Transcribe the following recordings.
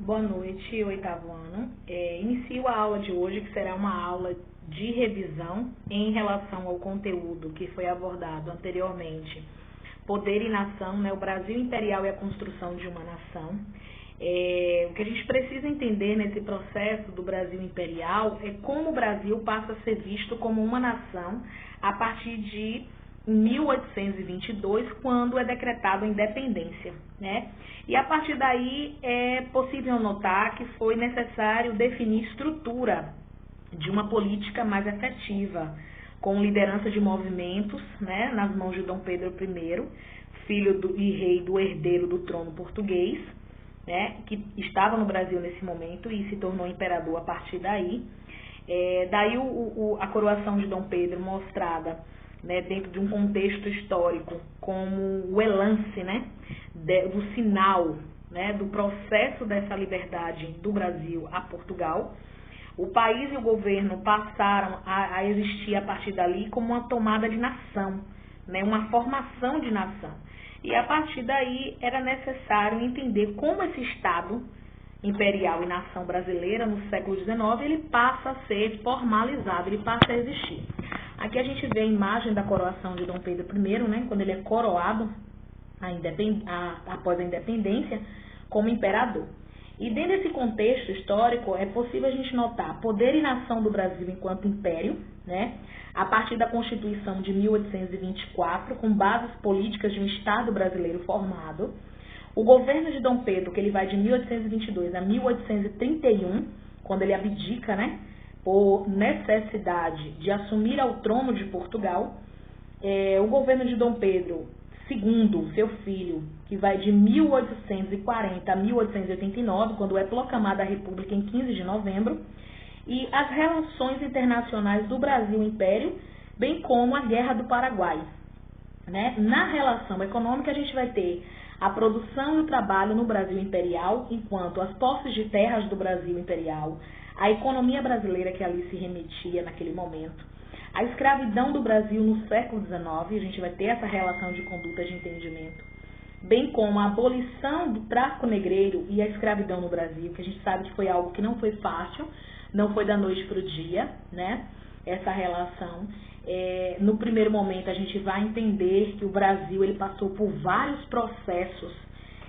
Boa noite, oitavo ano. Inicio a aula de hoje, que será uma aula de revisão em relação ao conteúdo que foi abordado anteriormente. Poder e nação, né? O Brasil imperial e a construção de uma nação. O que a gente precisa entender nesse processo do Brasil imperial é como o Brasil passa a ser visto como uma nação a partir de 1822, quando é decretada a independência, né? E a partir daí é possível notar que foi necessário definir estrutura de uma política mais efetiva, com liderança de movimentos, né, nas mãos de Dom Pedro I, filho e rei do herdeiro do trono português, né, que estava no Brasil nesse momento e se tornou imperador a partir daí. Daí a coroação de Dom Pedro mostrada, né, dentro de um contexto histórico como o relance, né, do sinal, né, do processo dessa liberdade do Brasil a Portugal. O país e o governo passaram a existir a partir dali como uma tomada de nação, né, uma formação de nação. E a partir daí era necessário entender como esse Estado imperial e nação brasileira no século XIX, ele passa a ser formalizado, ele passa a existir. Aqui a gente vê a imagem da coroação de Dom Pedro I, né, quando ele é coroado após a independência como imperador. E dentro desse contexto histórico é possível a gente notar poder e nação do Brasil enquanto império, né, a partir da Constituição de 1824, com bases políticas de um Estado brasileiro formado. O governo de Dom Pedro, que ele vai de 1822 a 1831, quando ele abdica, né, por necessidade de assumir ao trono de Portugal. O governo de Dom Pedro II, seu filho, que vai de 1840 a 1889, quando é proclamada a República em 15 de novembro, e as relações internacionais do Brasil Império, bem como a Guerra do Paraguai, né? Na relação econômica, a gente vai ter a produção e o trabalho no Brasil Imperial, enquanto as posses de terras do Brasil Imperial, a economia brasileira que ali se remetia naquele momento, a escravidão do Brasil no século XIX, a gente vai ter essa relação de conduta de entendimento, bem como a abolição do tráfico negreiro e a escravidão no Brasil, que a gente sabe que foi algo que não foi fácil, não foi da noite para o dia, né? Essa relação. No primeiro momento a gente vai entender que o Brasil ele passou por vários processos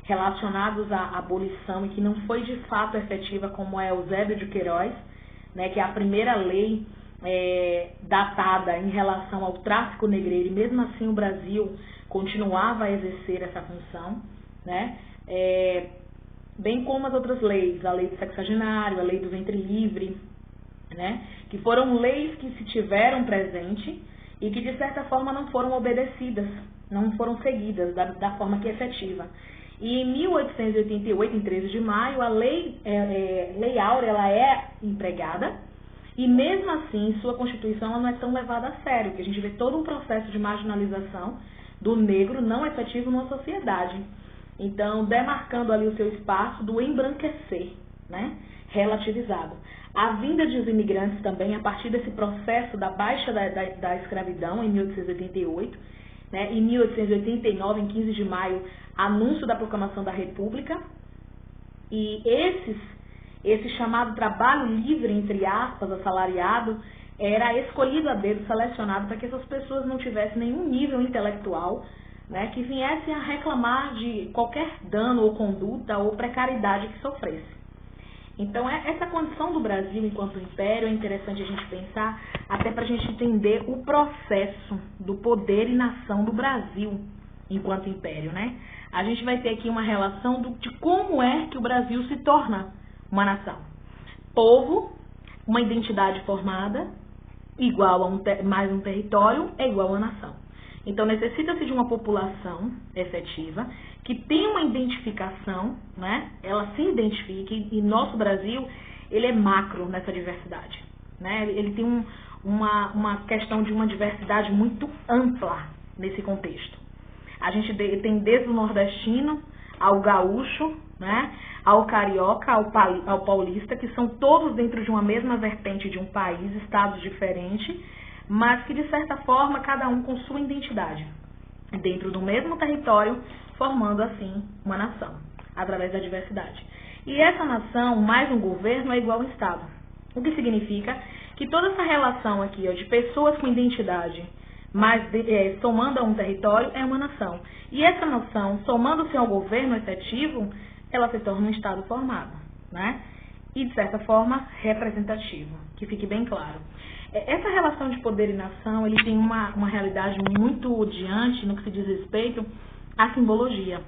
relacionados à abolição e que não foi de fato efetiva, como é Eusébio de Queiroz, né, que é a primeira lei datada em relação ao tráfico negreiro, e mesmo assim o Brasil continuava a exercer essa função, né, bem como as outras leis, a lei do sexagenário, a lei do ventre livre, né, que foram leis que se tiveram presente e que de certa forma não foram obedecidas, não foram seguidas da forma que é efetiva. E em 1888, em 13 de maio, a Lei Áurea ela é empregada e mesmo assim, sua Constituição ela não é tão levada a sério, que a gente vê todo um processo de marginalização do negro não efetivo numa sociedade. Então, demarcando ali o seu espaço do embranquecer, né, relativizado. A vinda dos imigrantes também, a partir desse processo da baixa da escravidão em 1888, né, em 1889, em 15 de maio, anúncio da proclamação da República, e esse chamado trabalho livre, entre aspas, assalariado, era escolhido a dedo, selecionado para que essas pessoas não tivessem nenhum nível intelectual, né, que viessem a reclamar de qualquer dano ou conduta ou precariedade que sofresse. Então, essa condição do Brasil enquanto império é interessante a gente pensar, até para a gente entender o processo do poder e nação do Brasil enquanto império, né? A gente vai ter aqui uma relação de como é que o Brasil se torna uma nação. Povo, uma identidade formada, igual a mais um território, é igual a nação. Então, necessita-se de uma população efetiva, que tenha uma identificação, né? Ela se identifique, e nosso Brasil, ele é macro nessa diversidade, né? Ele tem uma questão de uma diversidade muito ampla nesse contexto. A gente tem desde o nordestino ao gaúcho, né? Ao carioca, ao paulista, que são todos dentro de uma mesma vertente de um país, estados diferentes, mas que, de certa forma, cada um com sua identidade, dentro do mesmo território, formando, assim, uma nação, através da diversidade. E essa nação, mais um governo, é igual ao Estado. O que significa que toda essa relação aqui, ó, de pessoas com identidade, somando a um território, é uma nação. E essa nação, somando-se ao governo efetivo, ela se torna um Estado formado, né? E, de certa forma, representativo, que fique bem claro. Essa relação de poder e nação, ele tem uma realidade muito diante no que se diz respeito à simbologia.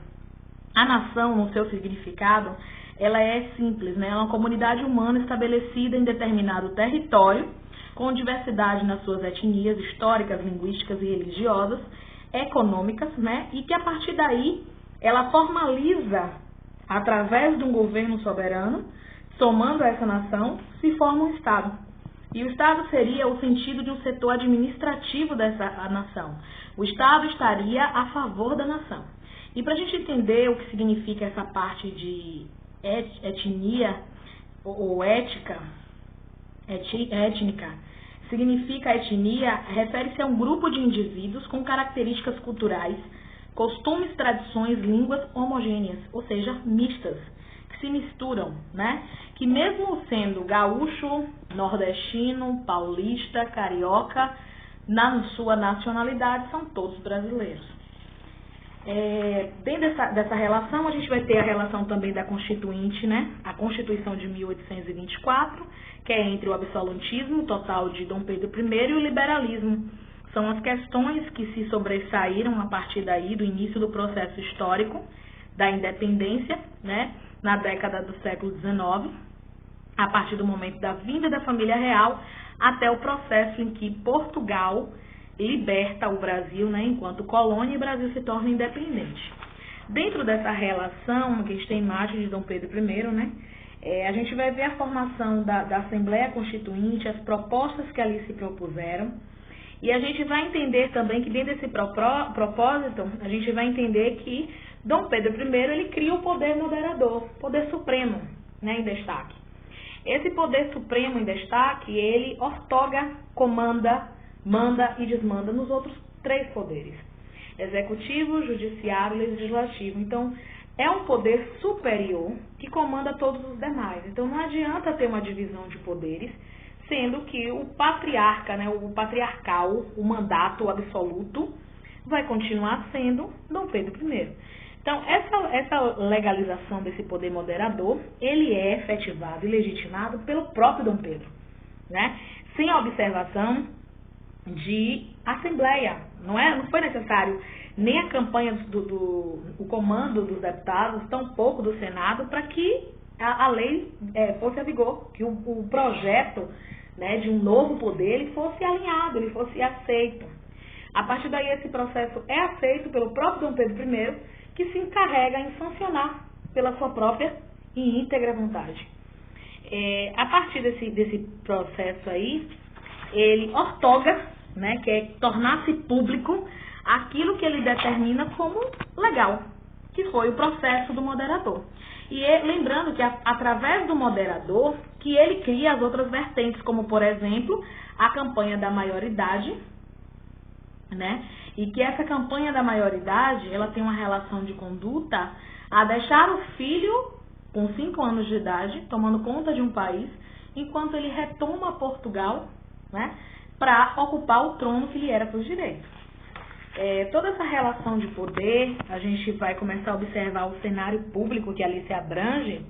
A nação, no seu significado, ela é simples, né? Ela é uma comunidade humana estabelecida em determinado território, com diversidade nas suas etnias históricas, linguísticas e religiosas, econômicas, né? E que, a partir daí, ela formaliza, através de um governo soberano, somando a essa nação, se forma um Estado. E o Estado seria o sentido de um setor administrativo dessa nação. O Estado estaria a favor da nação. E para a gente entender o que significa essa parte de etnia ou étnica, significa etnia, refere-se a um grupo de indivíduos com características culturais, costumes, tradições, línguas homogêneas, ou seja, mistas, que se misturam, né? Que mesmo sendo gaúcho, nordestino, paulista, carioca, na sua nacionalidade, são todos brasileiros. Dentro dessa relação, a gente vai ter a relação também da Constituinte, né? A Constituição de 1824, que é entre o absolutismo total de Dom Pedro I e o liberalismo. São as questões que se sobressaíram a partir daí do início do processo histórico da independência, né? Na década do século XIX, a partir do momento da vinda da família real até o processo em que Portugal liberta o Brasil, né, enquanto colônia, e o Brasil se torna independente. Dentro dessa relação, que a gente tem a imagem de Dom Pedro I, né, a gente vai ver a formação da Assembleia Constituinte, as propostas que ali se propuseram, e a gente vai entender também que dentro desse propósito, a gente vai entender que Dom Pedro I, ele cria o poder moderador, poder supremo, né, em destaque. Esse poder supremo em destaque, ele ortoga, comanda, manda e desmanda nos outros três poderes: executivo, judiciário e legislativo. Então, é um poder superior que comanda todos os demais. Então, não adianta ter uma divisão de poderes, sendo que o patriarca, né, o patriarcal, o mandato absoluto, vai continuar sendo Dom Pedro I. Então, essa legalização desse poder moderador, ele é efetivado e legitimado pelo próprio Dom Pedro, né? Sem a observação de assembleia. Não foi necessário nem a campanha o comando dos deputados, tampouco do Senado, para que a lei fosse a vigor, que o projeto, né, de um novo poder ele fosse alinhado, ele fosse aceito. A partir daí, esse processo é aceito pelo próprio Dom Pedro I, que se encarrega em sancionar pela sua própria e íntegra vontade. A partir desse processo aí, ele ortoga, né, que é tornar-se público aquilo que ele determina como legal, que foi o processo do moderador. E lembrando que através do moderador que ele cria as outras vertentes, como, por exemplo, a campanha da maioridade, né? E que essa campanha da maioridade, ela tem uma relação de conduta a deixar o filho com 5 anos de idade tomando conta de um país, enquanto ele retoma Portugal, né, para ocupar o trono que lhe era por direito. Toda essa relação de poder, a gente vai começar a observar o cenário público que ali se abrange,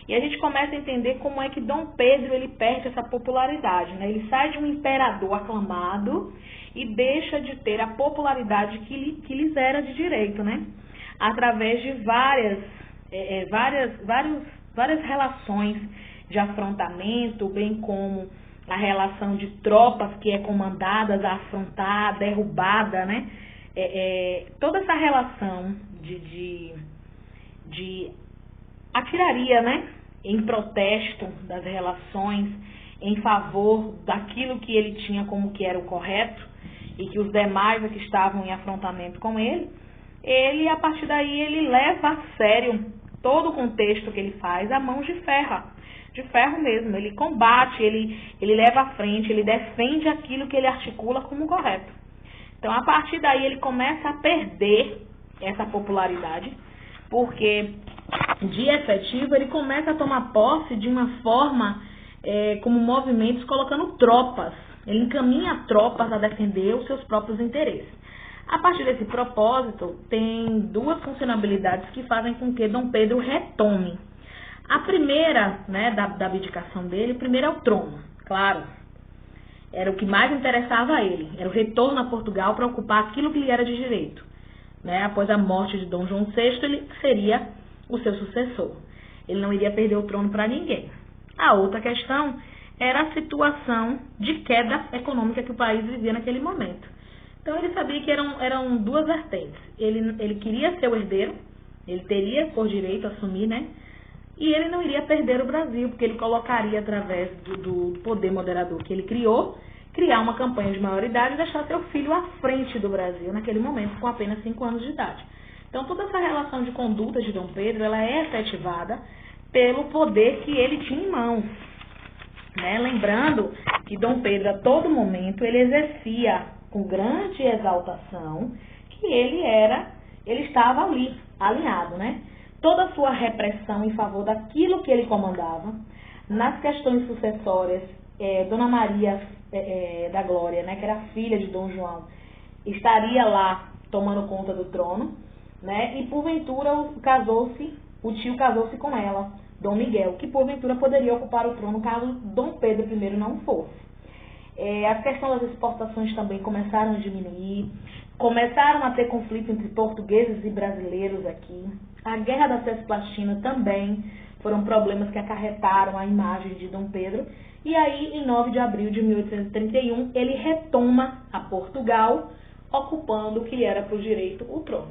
e a gente começa a entender como é que Dom Pedro ele perde essa popularidade, né? Ele sai de um imperador aclamado e deixa de ter a popularidade que lhes era de direito, né? Através de várias relações de afrontamento, bem como a relação de tropas que é comandadas a afrontar, a derrubada, né? Toda essa relação de atiraria, né? Em protesto das relações, em favor daquilo que ele tinha como que era o correto, e que os demais que estavam em afrontamento com ele, a partir daí, ele leva a sério todo o contexto que ele faz a mão de ferro mesmo. Ele combate, ele leva à frente, ele defende aquilo que ele articula como correto. Então, a partir daí, ele começa a perder essa popularidade, porque de efetivo ele começa a tomar posse de uma forma como movimentos colocando tropas. Ele encaminha tropas a defender os seus próprios interesses. A partir desse propósito, tem duas funcionalidades que fazem com que Dom Pedro retome. A primeira, né, da abdicação dele, o primeiro é o trono, claro. Era o que mais interessava a ele, era o retorno a Portugal para ocupar aquilo que lhe era de direito. Né? Após a morte de Dom João VI, ele seria o seu sucessor. Ele não iria perder o trono para ninguém. A outra questão era a situação de queda econômica que o país vivia naquele momento. Então ele sabia que eram duas vertentes. Ele queria ser o herdeiro, ele teria por direito assumir, né? E ele não iria perder o Brasil, porque ele colocaria, através do poder moderador que ele criou, criar uma campanha de maioridade e deixar seu filho à frente do Brasil naquele momento, com apenas 5 anos de idade. Então, toda essa relação de conduta de Dom Pedro, ela é efetivada pelo poder que ele tinha em mãos. Né? Lembrando que Dom Pedro, a todo momento, ele exercia com grande exaltação que ele estava ali, alinhado, né? Toda a sua repressão em favor daquilo que ele comandava, nas questões sucessórias, Dona Maria da Glória, né, que era filha de Dom João, estaria lá tomando conta do trono, né, e porventura o tio casou-se com ela, Dom Miguel, que porventura poderia ocupar o trono caso Dom Pedro I não fosse. As questões das exportações também começaram a diminuir, começaram a ter conflito entre portugueses e brasileiros aqui. A Guerra da Cisplatina também foram problemas que acarretaram a imagem de Dom Pedro. E aí, em 9 de abril de 1831, ele retoma a Portugal, ocupando o que era por direito o trono.